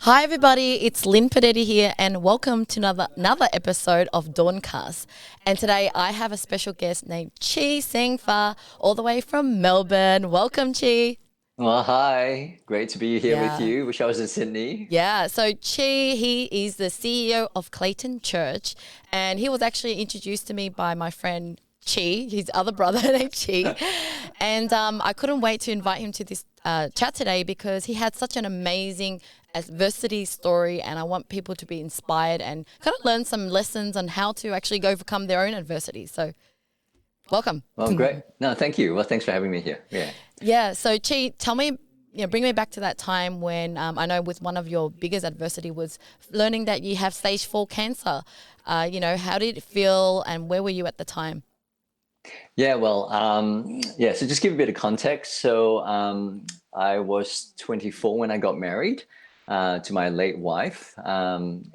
Hi everybody, it's Linh Podetti here and welcome to another episode of DAWNCast. And today I have a special guest named Chee Fah, all the way from Melbourne. Welcome, Chee. Well, hi. Great to be here with Yeah. you. Wish I was in Sydney. Yeah, so Chee, he is the CEO of Clayton Church, and he was actually introduced to me by my friend Chee, his other brother named Chee, and I couldn't wait to invite him to this chat today because he had such an amazing adversity story, and I want people to be inspired and kind of learn some lessons on how to actually go overcome their own adversity. So, welcome. Well, great. No, thank you. Well, thanks for having me here. Yeah. Yeah. So, Chi, tell me, bring me back to that time when I know with one of your biggest adversity was learning that you have stage 4 cancer. How did it feel and where were you at the time? Yeah, well, yeah, so just give a bit of context. I was 24 when I got married to my late wife, and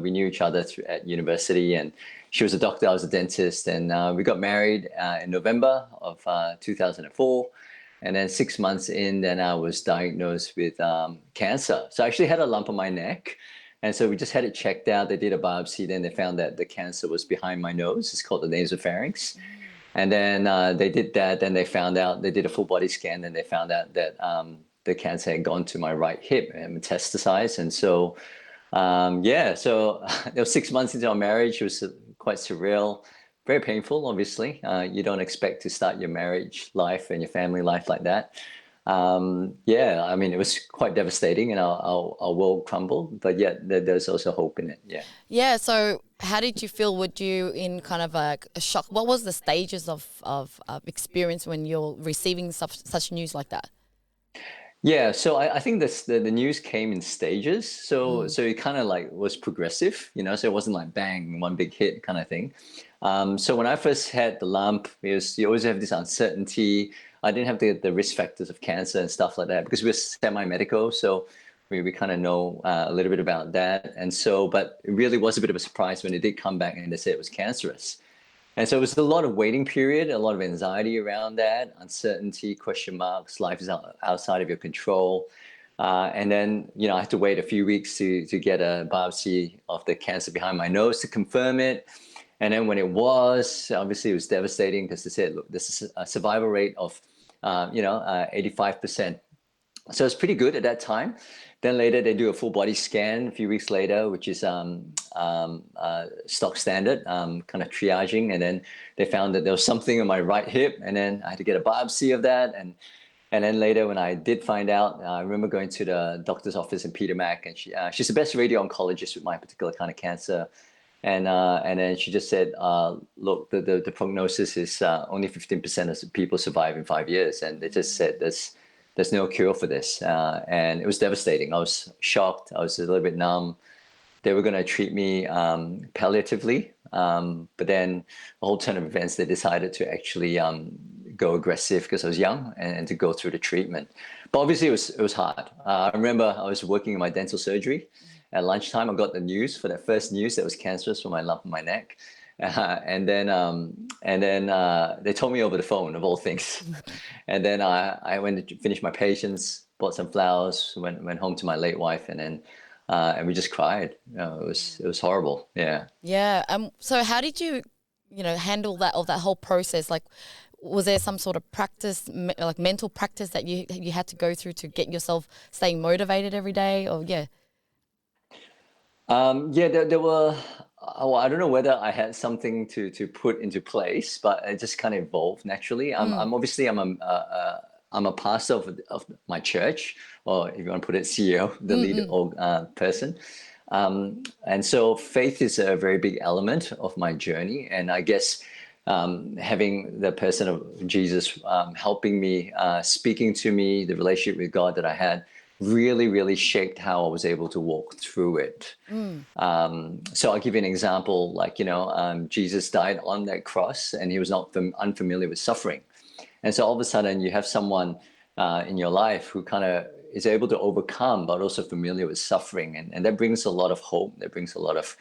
we knew each other at university, and she was a doctor, I was a dentist, and we got married in November of 2004. And then 6 months in, then I was diagnosed with cancer. So I actually had a lump on my neck. And so we just had it checked out. They did a biopsy. Then they found that the cancer was behind my nose. It's called the nasopharynx. And then they did that. Then they found out, they did a full body scan. Then they found out that the cancer had gone to my right hip and metastasized. And so, yeah, so it was 6 months into our marriage. It was quite surreal, very painful, obviously. You don't expect to start your marriage life and your family life like that. Yeah, I mean, it was quite devastating and our world crumbled, but yet there's also hope in it. Yeah. Yeah. So, how did you feel? Were you in kind of a shock? What was the stages of experience when you're receiving such news like that? Yeah, so I think the news came in stages. So Mm. so it kind of like was progressive, so it wasn't like bang, one big hit kind of thing. So when I first had the lump, you always have this uncertainty. I didn't have the risk factors of cancer and stuff like that because we're semi-medical, so we kind of know a little bit about that. And so, but it really was a bit of a surprise when it did come back and they said it was cancerous. And so it was a lot of waiting period, a lot of anxiety around that, uncertainty, question marks, life is outside of your control. And then, I had to wait a few weeks to get a biopsy of the cancer behind my nose to confirm it. And then when it was, obviously it was devastating because they said, look, this is a survival rate of, 85%. So it's pretty good at that time. Then later they do a full body scan a few weeks later, which is stock standard, kind of triaging. And then they found that there was something on my right hip, and then I had to get a biopsy of that. And then later when I did find out, I remember going to the doctor's office in Peter Mac, and she's the best radio oncologist with my particular kind of cancer. And then she just said, look, the prognosis is only 15% of people survive in 5 years. And they just said there's no cure for this. And it was devastating. I was shocked. I was a little bit numb. They were going to treat me palliatively. But then a whole ton of events, they decided to actually go aggressive because I was young and to go through the treatment. But obviously it was hard. I remember I was working in my dental surgery. At lunchtime, I got the news for that first news that was cancerous for my lump in my neck. And then they told me over the phone, of all things. And then I went to finish my patients, bought some flowers, went home to my late wife, and we just cried. It was horrible. Yeah. Yeah. So how did you, handle that whole process? Like, was there some sort of practice, like mental practice that you had to go through to get yourself staying motivated every day? Or yeah. Yeah, there were. Well, I don't know whether I had something to put into place, but it just kind of evolved naturally. Mm. I'm a pastor of my church, or if you want to put it, CEO, the Mm. lead Mm. or person. And so faith is a very big element of my journey, and I guess having the person of Jesus helping me, speaking to me, the relationship with God that I had really, really shaped how I was able to walk through it. Mm. So I'll give you an example, like, Jesus died on that cross and he was not unfamiliar with suffering. And so all of a sudden you have someone in your life who kind of is able to overcome, but also familiar with suffering. And that brings a lot of hope. That brings a lot of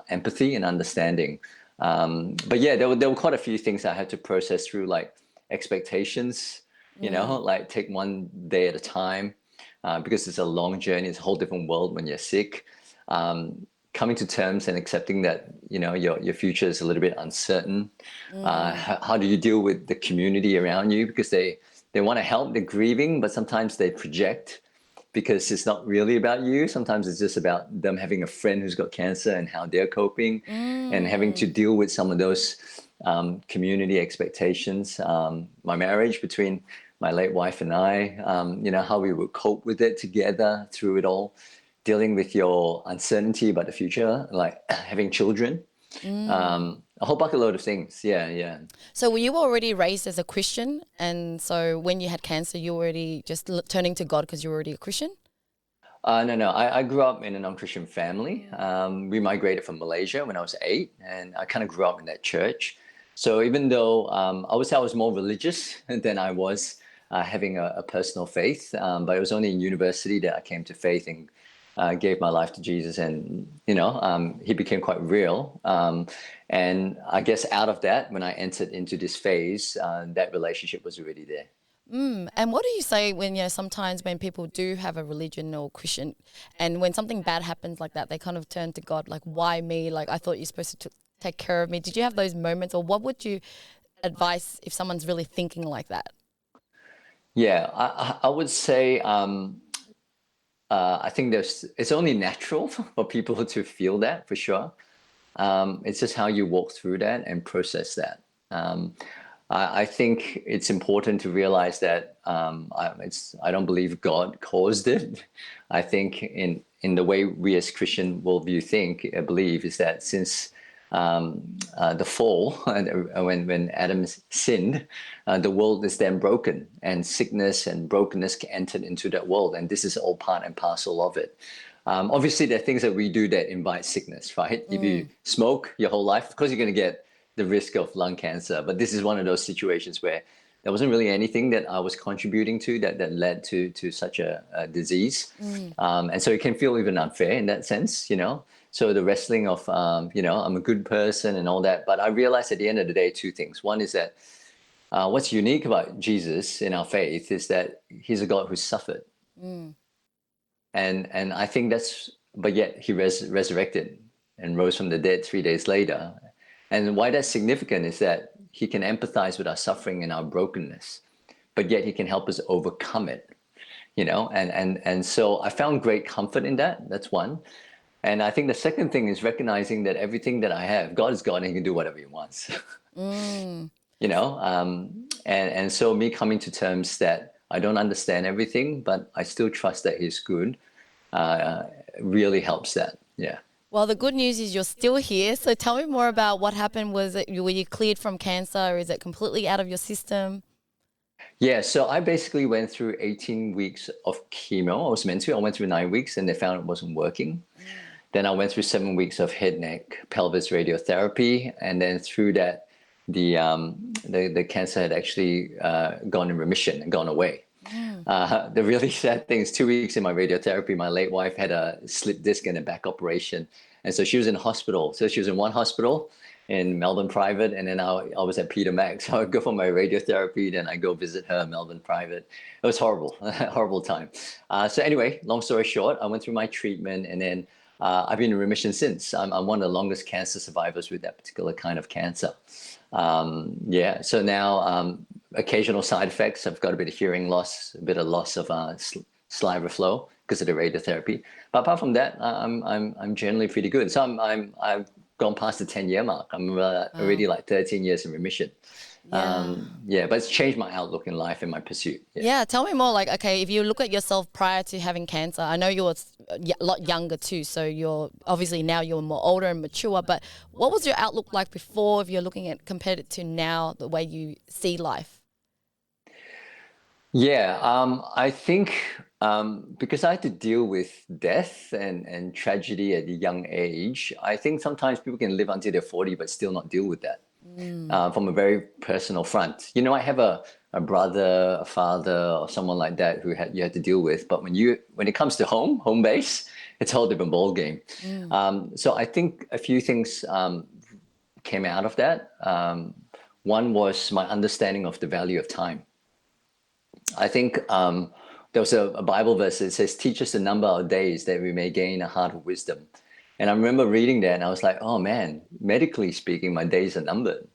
empathy and understanding. But yeah, there were quite a few things I had to process through, like expectations, Mm. like take one day at a time. because it's a long journey. It's a whole different world when you're sick. Coming to terms and accepting that, your future is a little bit uncertain. How do you deal with the community around you? Because they want to help, they're grieving, but sometimes they project because it's not really about you. Sometimes it's just about them having a friend who's got cancer and how they're coping and having to deal with some of those community expectations. My marriage between my late wife and I, how we would cope with it together through it all, dealing with your uncertainty about the future, like having children, a whole bucket load of things. Yeah. So were you already raised as a Christian? And so when you had cancer, you were already just turning to God because you were already a Christian? No. I grew up in a non-Christian family. We migrated from Malaysia when I was 8, and I kind of grew up in that church. So even though I would say I was more religious than I was having a personal faith, but it was only in university that I came to faith and gave my life to Jesus, and he became quite real. And I guess out of that, when I entered into this phase, that relationship was already there. And what do you say when, sometimes when people do have a religion or Christian, and when something bad happens like that, they kind of turn to God, like, why me? Like, I thought you're supposed to take care of me. Did you have those moments, or what would you advise if someone's really thinking like that? Yeah, I would say I think it's only natural for people to feel that, for sure. It's just how you walk through that and process that. I think it's important to realize that I don't believe God caused it. I think in the way we as Christian worldview believe is that since the fall, when Adam sinned, the world is then broken, and sickness and brokenness entered into that world, and this is all part and parcel of it. Obviously, there are things that we do that invite sickness, right? If you smoke your whole life, of course you're going to get the risk of lung cancer. But this is one of those situations where there wasn't really anything that I was contributing to that led to such a disease. And so it can feel even unfair in that sense, So the wrestling of, I'm a good person and all that. But I realized at the end of the day, two things. One is that what's unique about Jesus in our faith is that he's a God who suffered. And I think but yet he resurrected and rose from the dead 3 days later. And why that's significant is that he can empathize with our suffering and our brokenness, but yet he can help us overcome it, and so I found great comfort in that. That's one. And I think the second thing is recognizing that everything that I have, God is God and he can do whatever he wants, and so me coming to terms that I don't understand everything, but I still trust that he's good, really helps that. Yeah. Well, the good news is you're still here. So tell me more about what happened. Were you cleared from cancer, or is it completely out of your system? Yeah, so I basically went through 18 weeks of chemo. I went through 9 weeks and they found it wasn't working. Then I went through 7 weeks of head, neck, pelvis radiotherapy. And then through that, the cancer had actually gone in remission and gone away. The really sad thing is 2 weeks in my radiotherapy, my late wife had a slip disc and a back operation. And so she was in hospital. So she was in one hospital in Melbourne private, and then I was at Peter Mac. So I'd go for my radiotherapy, then I go visit her Melbourne private. It was horrible, horrible time. So anyway, long story short, I went through my treatment, and then I've been in remission since. I'm one of the longest cancer survivors with that particular kind of cancer. So now occasional side effects. I've got a bit of hearing loss, a bit of loss of saliva flow because of the radiotherapy. But apart from that, I'm generally pretty good. So I've gone past the 10-year mark. I'm already like 13 years in remission. But it's changed my outlook in life and my pursuit. Yeah, tell me more. Like, okay, if you look at yourself prior to having cancer, I know you were a lot younger too. So you're obviously now you're more older and mature. But what was your outlook like before? If you're looking at compared it to now, the way you see life. Yeah, I think because I had to deal with death and tragedy at a young age, I think sometimes people can live until they're 40 but still not deal with that from a very personal front. I have a brother, a father, or someone like that who you had to deal with. But when it comes to home base, it's a whole different ball game. So I think a few things came out of that. One was my understanding of the value of time. I think there was a Bible verse that says, "Teach us the number of days that we may gain a heart of wisdom." And I remember reading that, and I was like, "Oh man, medically speaking, my days are numbered."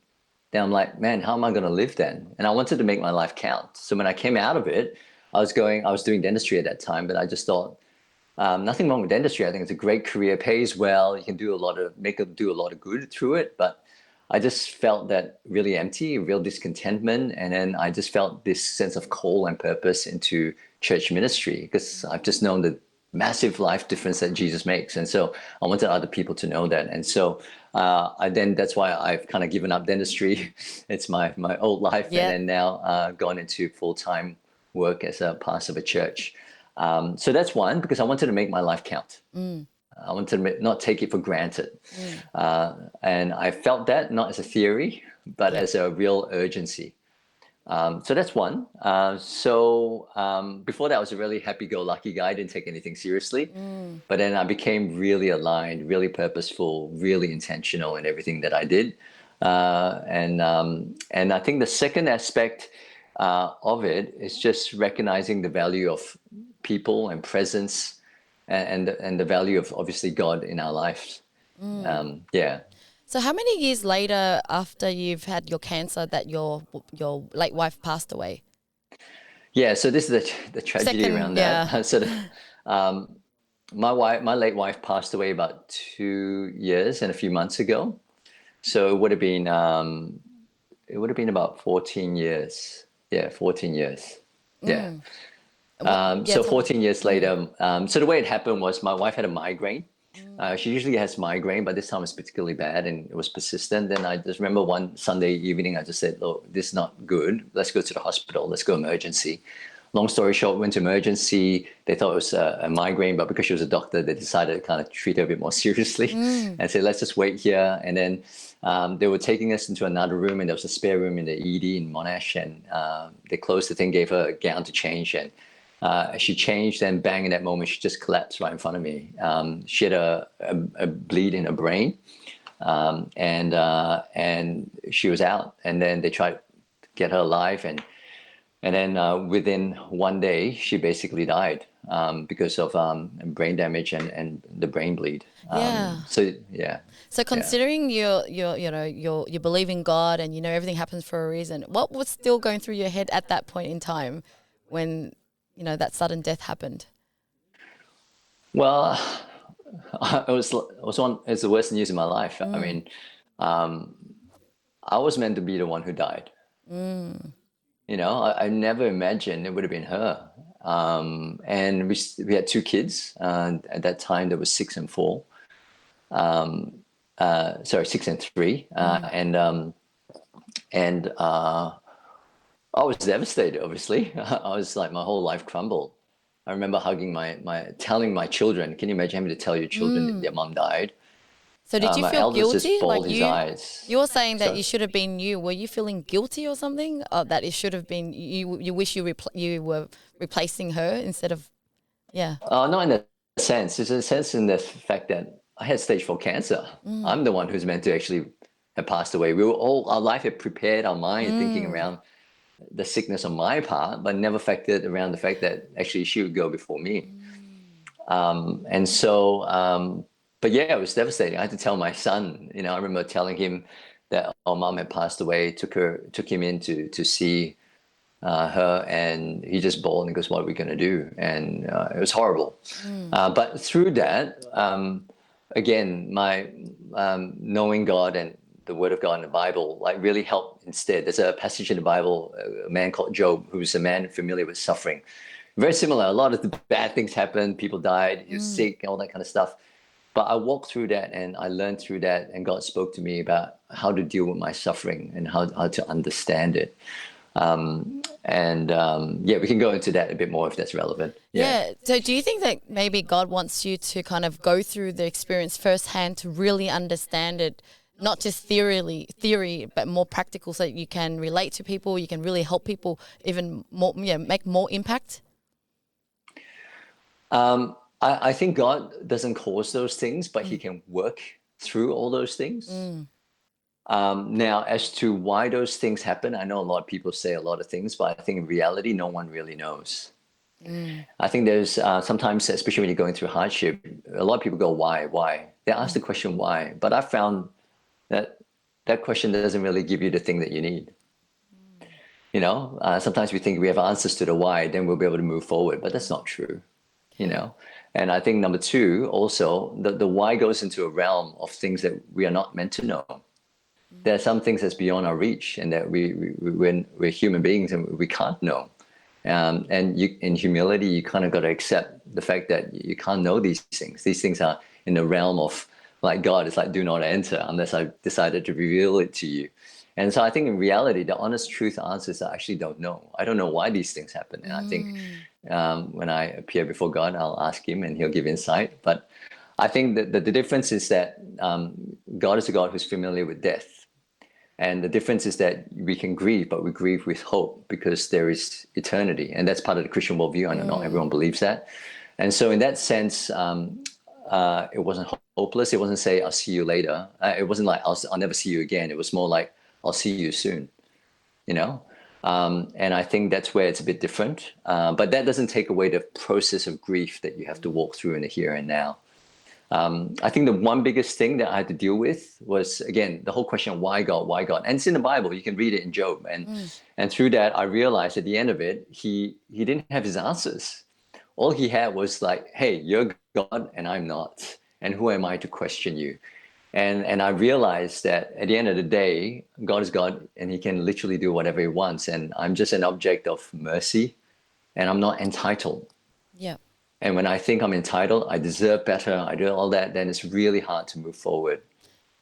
Then I'm like, "Man, how am I going to live then?" And I wanted to make my life count. So when I came out of it, I was doing dentistry at that time, but I just thought, nothing wrong with dentistry. I think it's a great career, pays well. You can do do a lot of good through it. But I just felt that really empty, real discontentment. And then I just felt this sense of call and purpose into church ministry, because I've just known the massive life difference that Jesus makes. And so I wanted other people to know that. And so that's why I've kind of given up dentistry. It's my old life. Yeah. And then now gone into full-time work as a pastor of a church. So that's one, because I wanted to make my life count. I wanted to not take it for granted. And I felt that not as a theory, but as a real urgency. So that's one. Before that, I was a really happy-go-lucky guy. I didn't take anything seriously. But then I became really aligned, really purposeful, really intentional in everything that I did. And I think the second aspect of it is just recognizing the value of people and presence, and the value of obviously God in our lives. Yeah. So how many years later after you've had your cancer that your late wife passed away? Yeah. So this is the tragedy around that. Yeah. So my late wife passed away about 2 years and a few months ago. So it would have been about 14 years. Yeah, 14 years. Yeah. So 14 years later, so the way it happened was my wife had a migraine. She usually has migraine, but this time was particularly bad and it was persistent. And I just remember one Sunday evening, I just said, "Look, this is not good. Let's go to the hospital. Let's go emergency." Long story short, went to emergency. They thought it was a migraine, but because she was a doctor, they decided to kind of treat her a bit more seriously and said, "Let's just wait here." And then they were taking us into another room, and there was a spare room in the ED in Monash, and they closed the thing, gave her a gown to change, and she changed, and bang, in that moment, she just collapsed right in front of me. She had a bleed in her brain, and she was out. And then they tried to get her alive, and then within one day, she basically died because of brain damage and the brain bleed. Yeah. So yeah. So considering you believe in God and you know everything happens for a reason, what was still going through your head at that point in time when that sudden death happened? Well, it's the worst news in my life. I mean, I was meant to be the one who died. I never imagined it would have been her. And we had two kids at that time. There was 6 and 4. 6 and 3. And I was devastated. Obviously, I was like, my whole life crumbled. I remember telling my children. Can you imagine having to tell your children that their mom died? So did you my feel eldest guilty? just bawled his eyes. You were saying that So- you should have been you. Were you feeling guilty or something? Or that it should have been you? You wish you were replacing her instead of, yeah. Not in that sense. There's a sense in the fact that I had stage 4 cancer. I'm the one who's meant to actually have passed away. We were our life had prepared our mind thinking around the sickness on my part, but never factored around the fact that actually she would go before me. But yeah, it was devastating. I had to tell my son. I remember telling him that our mom had passed away. Took him in to see her, and he just bawled and goes, "What are we going to do?" And it was horrible. But through that, again, my knowing God and the Word of God in the Bible really helped instead. There's a passage in the Bible, a man called Job, who's a man familiar with suffering. Very similar. A lot of the bad things happened. People died. He was sick, all that kind of stuff. But I walked through that and I learned through that, and God spoke to me about how to deal with my suffering and how to understand it. We can go into that a bit more if that's relevant. Yeah. So do you think that maybe God wants you to kind of go through the experience firsthand to really understand it, not just theory, but more practical, so that you can relate to people, you can really help people even more, make more impact? I think God doesn't cause those things, but He can work through all those things. Now, as to why those things happen, I know a lot of people say a lot of things, but I think in reality, no one really knows. I think there's sometimes, especially when you're going through hardship, a lot of people go, why? They ask the question, why? But I found that that question doesn't really give you the thing that you need. Sometimes we think we have answers to the why, then we'll be able to move forward, but that's not true, you know. And I think number two, also, the why goes into a realm of things that we are not meant to know. There are some things that's beyond our reach, and that we're human beings and we can't know. And in humility, you kind of got to accept the fact that you can't know these things. These things are in the realm of, like, God, it's like, do not enter unless I've decided to reveal it to you. And so I think in reality, the honest truth answer is I actually don't know. I don't know why these things happen. And I think when I appear before God, I'll ask him and he'll give insight. But I think that the difference is that God is a God who's familiar with death. And the difference is that we can grieve, but we grieve with hope because there is eternity. And that's part of the Christian worldview. I know not everyone believes that. And so in that sense, it wasn't hopeless. It wasn't say, I'll see you later. It wasn't like, I'll never see you again. It was more like, I'll see you soon, And I think that's where it's a bit different. But that doesn't take away the process of grief that you have to walk through in the here and now. I think the one biggest thing that I had to deal with was, again, the whole question of why God, why God? And it's in the Bible. You can read it in Job. And through that, I realized at the end of it, he didn't have his answers. All he had was like, hey, you're God and I'm not. And who am I to question you? And I realized that at the end of the day, God is God and he can literally do whatever he wants. And I'm just an object of mercy and I'm not entitled. Yeah. And when I think I'm entitled, I deserve better, I do all that, then it's really hard to move forward.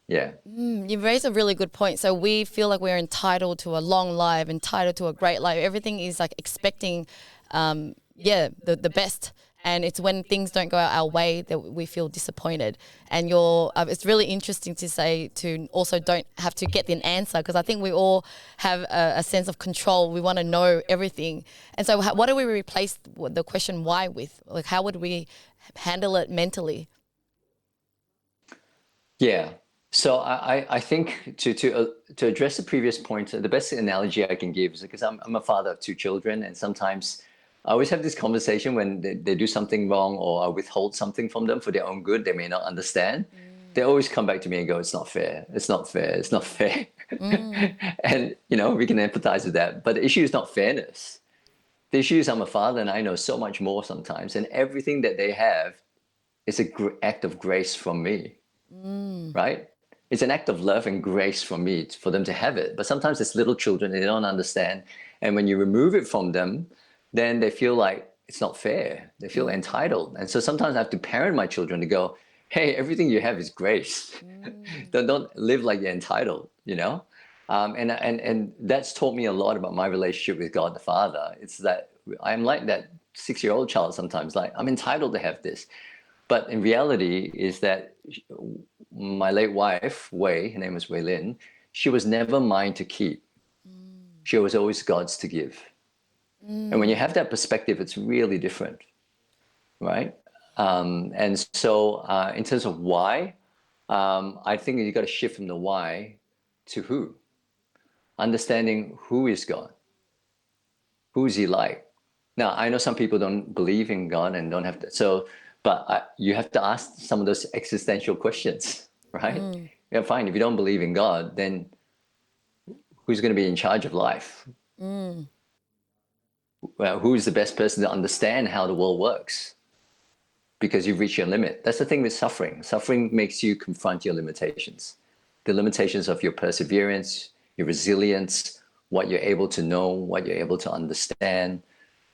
Yeah. You raise a really good point. So we feel like we're entitled to a long life, entitled to a great life. Everything is like expecting, the best. And it's when things don't go our way that we feel disappointed. And it's really interesting to say to also don't have to get an answer, because I think we all have a sense of control. We want to know everything. And so what do we replace the question why with? Like, how would we handle it mentally? Yeah. So I think to address the previous point, the best analogy I can give is because I'm a father of two children, and sometimes I always have this conversation when they do something wrong or I withhold something from them for their own good they may not understand. They always come back to me and go, it's not fair, it's not fair, it's not fair. And, we can empathize with that. But the issue is not fairness. The issue is I'm a father and I know so much more sometimes. And everything that they have is an act of grace from me, right? It's an act of love and grace from me for them to have it. But sometimes it's little children, they don't understand. And when you remove it from them, then they feel like it's not fair. They feel entitled. And so sometimes I have to parent my children to go, hey, everything you have is grace. Don't live like you're entitled, And that's taught me a lot about my relationship with God the Father. It's that I'm like that 6-year-old child sometimes, like I'm entitled to have this. But in reality is that my late wife, Wei, her name was Wei Lin, she was never mine to keep. She was always God's to give. And when you have that perspective, it's really different, right? And so in terms of why, I think you got to shift from the why to who. Understanding who is God. Who is he like? Now, I know some people don't believe in God and don't have to, but you have to ask some of those existential questions, right? Yeah, fine. If you don't believe in God, then who's going to be in charge of life? Well, who is the best person to understand how the world works? Because you've reached your limit. That's the thing with suffering. Suffering makes you confront your limitations. The limitations of your perseverance, your resilience, what you're able to know, what you're able to understand.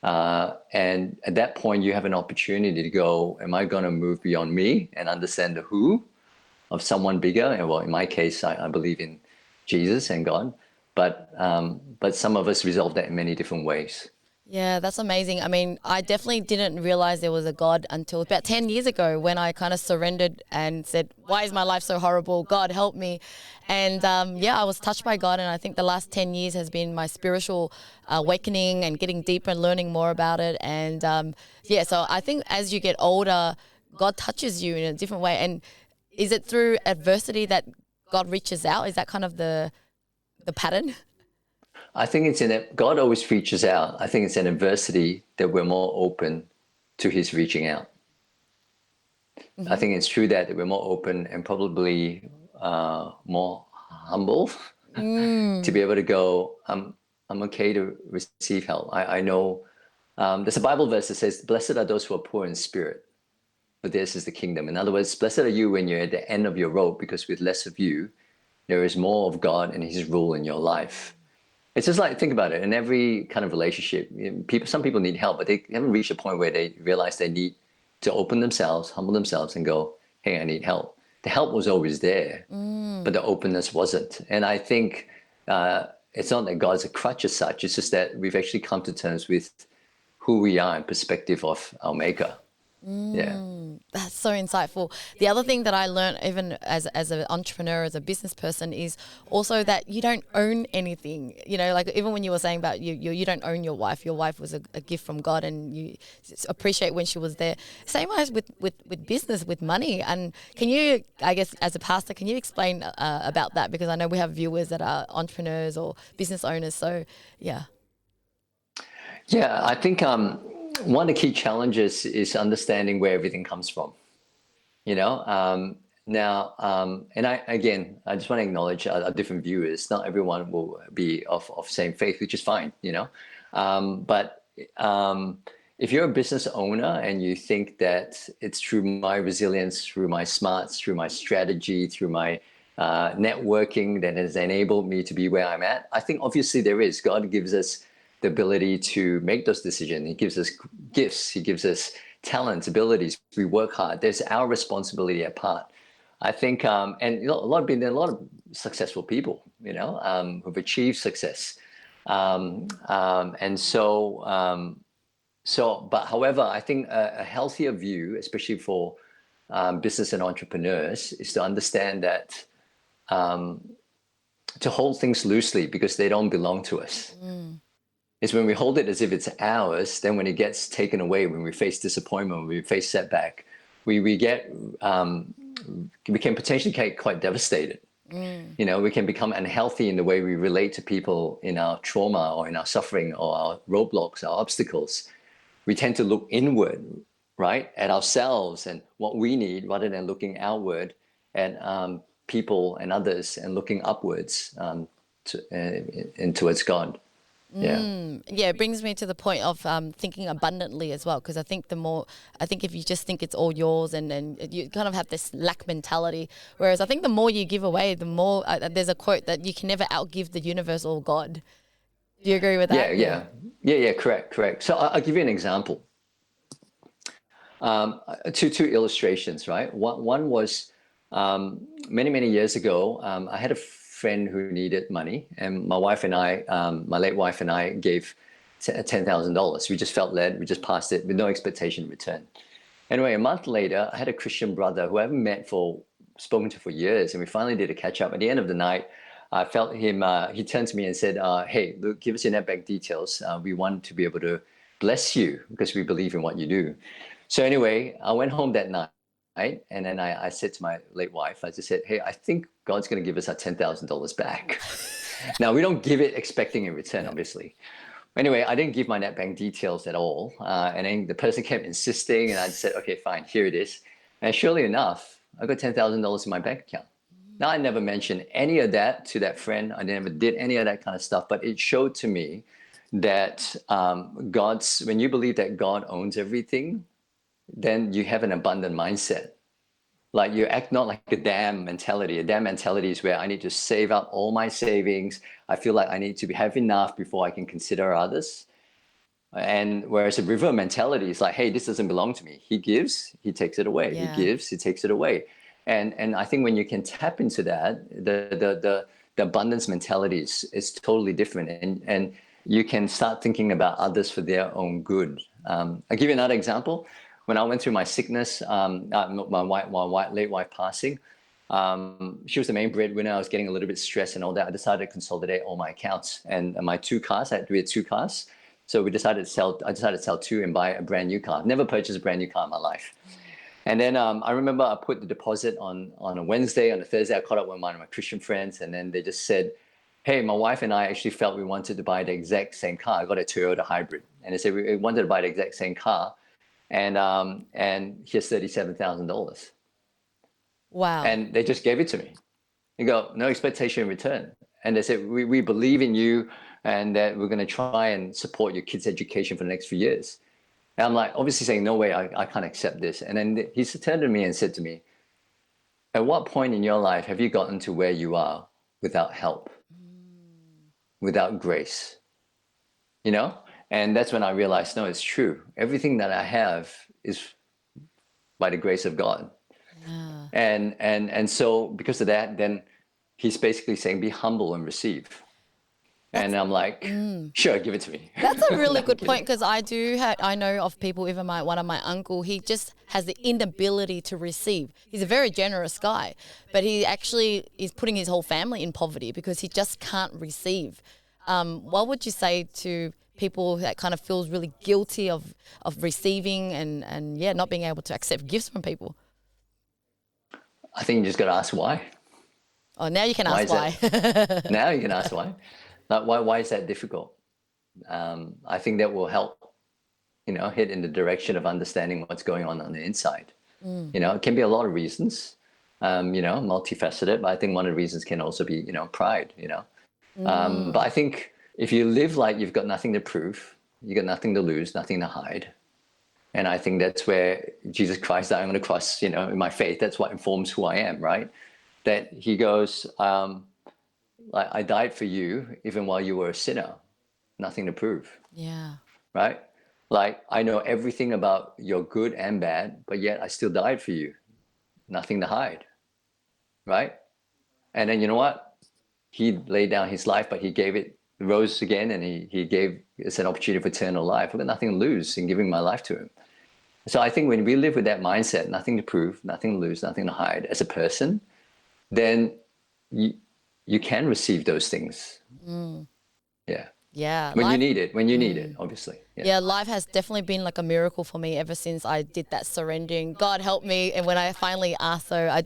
And at that point, you have an opportunity to go, am I going to move beyond me and understand the who of someone bigger? And well, in my case, I believe in Jesus and God. But some of us resolve that in many different ways. Yeah, that's amazing. I mean, I definitely didn't realize there was a God until about 10 years ago when I kind of surrendered and said, why is my life so horrible? God, help me. And I was touched by God. And I think the last 10 years has been my spiritual awakening and getting deeper and learning more about it. And so I think as you get older, God touches you in a different way. And is it through adversity that God reaches out? Is that kind of the pattern? I think it's in it. God always reaches out. I think it's in adversity that we're more open to His reaching out. I think it's true that we're more open and probably more humble to be able to go, I'm okay to receive help. I know there's a Bible verse that says, blessed are those who are poor in spirit, for this is the kingdom. In other words, blessed are you when you're at the end of your rope, because with less of you, there is more of God and His rule in your life. It's just like, think about it, in every kind of relationship, some people need help, but they haven't reached a point where they realize they need to open themselves, humble themselves, and go, hey, I need help. The help was always there, but the openness wasn't. And I think it's not that God's a crutch as such, it's just that we've actually come to terms with who we are in perspective of our Maker. Yeah. That's so insightful. The other thing that I learned, even as an entrepreneur, as a business person, is also that you don't own anything. You know, like even when you were saying about you don't own your wife. Your wife was a gift from God, and you appreciate when she was there. Same as with business, with money. And can you, I guess, as a pastor, can you explain about that? Because I know we have viewers that are entrepreneurs or business owners. So, yeah. Yeah, I think one of the key challenges is understanding where everything comes from. You know, and I just want to acknowledge our different viewers. Not everyone will be of same faith, which is fine. You know, but if you're a business owner and you think that it's through my resilience, through my smarts, through my strategy, through my networking that has enabled me to be where I'm at, I think obviously there is. God gives us the ability to make those decisions. He gives us gifts. He gives us talents, abilities. We work hard. There's our responsibility at part. I think, and you know, a lot of successful people, you know, who've achieved success, and so, but however, I think a healthier view, especially for business and entrepreneurs, is to understand that to hold things loosely because they don't belong to us. It's when we hold it as if it's ours, then when it gets taken away, when we face disappointment, when we face setback, we can potentially get quite devastated. You know, we can become unhealthy in the way we relate to people in our trauma or in our suffering or our roadblocks, our obstacles. We tend to look inward, right, at ourselves and what we need rather than looking outward at people and others and looking upwards towards God. Yeah. Yeah, it brings me to the point of thinking abundantly as well, because I think if you just think it's all yours and you kind of have this lack mentality, whereas I think the more you give away, the more there's a quote that you can never outgive the universe or God. Do you agree with that? Yeah, correct. So I'll give you an example. Two illustrations, right? One was many years ago, I had a friend who needed money, and my late wife and I gave $10,000. We just felt led. We just passed it with no expectation in return. Anyway, a month later, I had a Christian brother who I haven't spoken to for years, and we finally did a catch up. At the end of the night, I felt him. He turned to me and said, "Hey, look, give us your net bank details. We want to be able to bless you because we believe in what you do." So anyway, I went home that night. Right. And then I said to my late wife, I just said, hey, I think God's going to give us our $10,000 back. Now, we don't give it expecting in return, obviously. Anyway, I didn't give my net bank details at all. And then the person kept insisting, and I said, okay, fine, here it is. And surely enough, I got $10,000 in my bank account. Now, I never mentioned any of that to that friend. I never did any of that kind of stuff, but it showed to me that when you believe that God owns everything, then you have an abundant mindset. Like you act not like a dam mentality. A dam mentality is where I need to save up all my savings. I feel like I need to have enough before I can consider others. And whereas a river mentality is like, hey, this doesn't belong to me. He gives, he takes it away. Yeah. He gives, he takes it away. And I think when you can tap into that, the abundance mentality is totally different. And you can start thinking about others for their own good. I'll give you another example. When I went through my sickness, my late wife passing, she was the main breadwinner. I was getting a little bit stressed and all that. I decided to consolidate all my accounts and my two cars. We had two cars. So I decided to sell two and buy a brand new car. Never purchased a brand new car in my life. And then I remember I put the deposit on a Wednesday. On a Thursday, I caught up with one of my Christian friends, and then they just said, hey, my wife and I actually felt we wanted to buy the exact same car. I got a Toyota hybrid, and they said we wanted to buy the exact same car, and here's $37,000, Wow. and they just gave it to me. You go, no expectation in return, and they said we believe in you, and that we're going to try and support your kids' education for the next few years. And I'm like, obviously saying, no way, I can't accept this. And then he turned to me and said to me, at what point in your life have you gotten to where you are without help, without grace? You know? And that's when I realized, no, it's true. Everything that I have is by the grace of God. Yeah. And so because of that, then he's basically saying, be humble and receive. And I'm like, sure, give it to me. That's a really No, good point, because I know of people, even one of my uncle, he just has the inability to receive. He's a very generous guy, but he actually is putting his whole family in poverty because he just can't receive. What would you say to people that kind of feels really guilty of receiving and not being able to accept gifts from people? I think you just got to ask why. Oh, now you can Why ask is why. that? Now you can ask why. Like, why is that difficult? I think that will help, head in the direction of understanding what's going on the inside. It can be a lot of reasons, multifaceted, but I think one of the reasons can also be, pride, But I think if you live like you've got nothing to prove, you got nothing to lose, nothing to hide. And I think that's where Jesus Christ dying on the cross, in my faith, that's what informs who I am, right? That he goes, like, I died for you even while you were a sinner, nothing to prove, Yeah. right? Like, I know everything about your good and bad, but yet I still died for you, nothing to hide, right? And then you know what? He laid down his life, but he gave it, rose again, and he gave us an opportunity for eternal life. I've got nothing to lose in giving my life to him. So I think when we live with that mindset, nothing to prove, nothing to lose, nothing to hide as a person, then you can receive those things. Yeah. Yeah. When you Life. need it, obviously. Yeah, life has definitely been like a miracle for me ever since I did that surrendering. God help me. And when I finally asked, so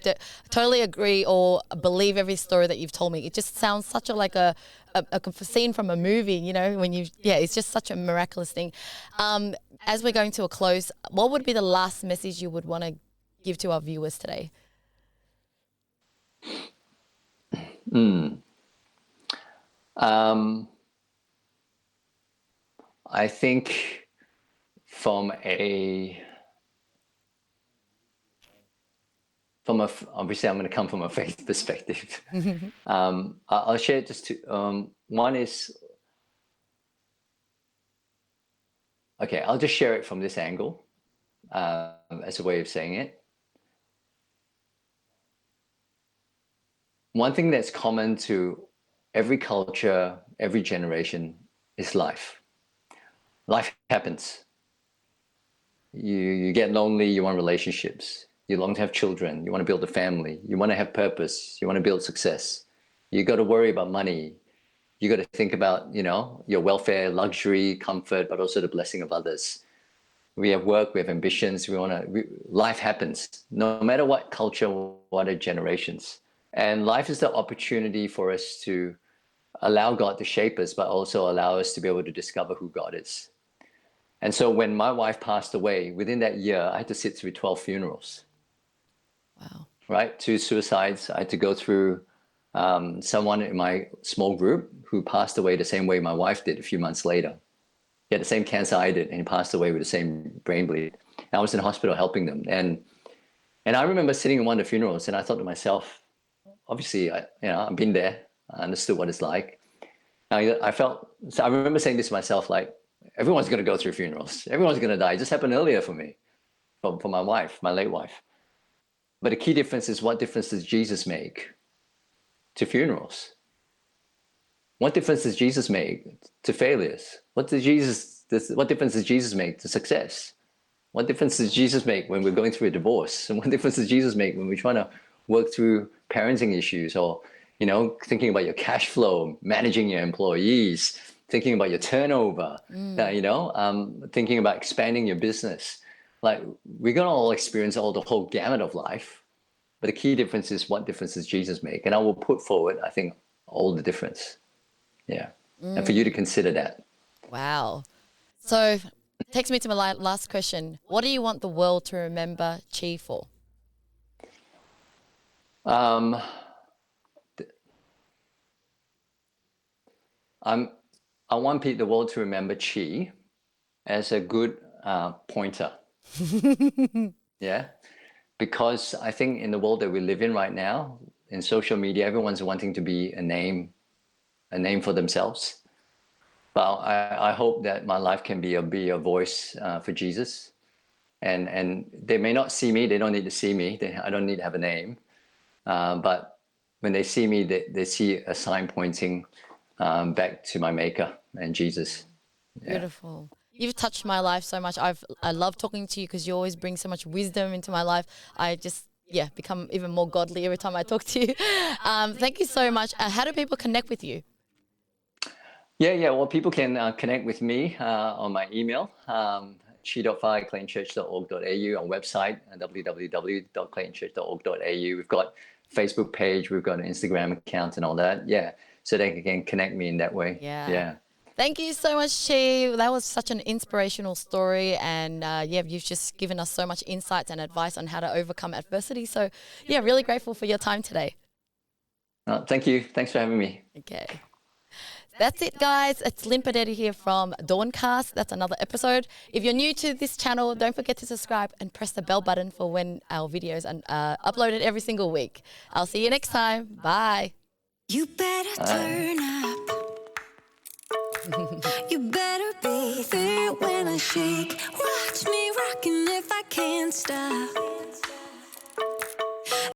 totally agree or believe every story that you've told me. It just sounds such a scene from a movie, it's just such a miraculous thing. As we're going to a close, what would be the last message you would want to give to our viewers today? I think from obviously I'm going to come from a faith perspective. I'll share just two. One is, okay, I'll just share it from this angle as a way of saying it. One thing that's common to every culture, every generation is life. Life happens. You get lonely, you want relationships. You long to have children, you want to build a family, you want to have purpose, you want to build success. You got to worry about money. You got to think about, your welfare, luxury, comfort, but also the blessing of others. We have work, we have ambitions, life happens, no matter what culture, what are generations. And life is the opportunity for us to allow God to shape us, but also allow us to be able to discover who God is. And so when my wife passed away, within that year, I had to sit through 12 funerals. Wow. Right? 2 suicides. I had to go through someone in my small group who passed away the same way my wife did a few months later. He had the same cancer I did, and he passed away with the same brain bleed. And I was in the hospital helping them. And I remember sitting in one of the funerals, and I thought to myself, obviously, I've been there. I understood what it's like. So I remember saying this to myself, like, everyone's going to go through funerals. Everyone's going to die. It just happened earlier for me, for my wife, my late wife. But the key difference is, what difference does Jesus make to funerals? What difference does Jesus make to failures? What difference does Jesus make to success? What difference does Jesus make when we're going through a divorce? And what difference does Jesus make when we're trying to work through parenting issues, or, thinking about your cash flow, managing your employees, thinking about your turnover, thinking about expanding your business? Like, we're going to all experience the whole gamut of life. But the key difference is, what difference does Jesus make? And I will put forward, I think, all the difference. Yeah. And for you to consider that. Wow. So takes me to my last question. What do you want the world to remember Chee for? Um, I want the world to remember Chee as a good pointer. Yeah. Because I think in the world that we live in right now, in social media, everyone's wanting to be a name for themselves. But I hope that my life can be a voice for Jesus. And they may not see me. They don't need to see me. I don't need to have a name. But when they see me, they see a sign pointing back to my Maker and Jesus. Yeah. Beautiful. You've touched my life so much. I love talking to you because you always bring so much wisdom into my life. I just become even more godly every time I talk to you. Thank you so much. How do people connect with you? Yeah. Well, people can connect with me on my email, chee.fah@claytonchurch.org.au, on website, www.claytonchurch.org.au. We've got Facebook page, we've got an Instagram account and all that. Yeah, so they can connect me in that way. Yeah. Thank you so much, Chee. That was such an inspirational story. And you've just given us so much insights and advice on how to overcome adversity. So, really grateful for your time today. Thank you. Thanks for having me. Okay. That's it, guys. It's Linh Podetti here from DAWNCast. That's another episode. If you're new to this channel, don't forget to subscribe and press the bell button for when our videos are uploaded every single week. I'll see you next time. Bye. You better turn up. You better be there when I shake. Watch me rocking if I can't stop.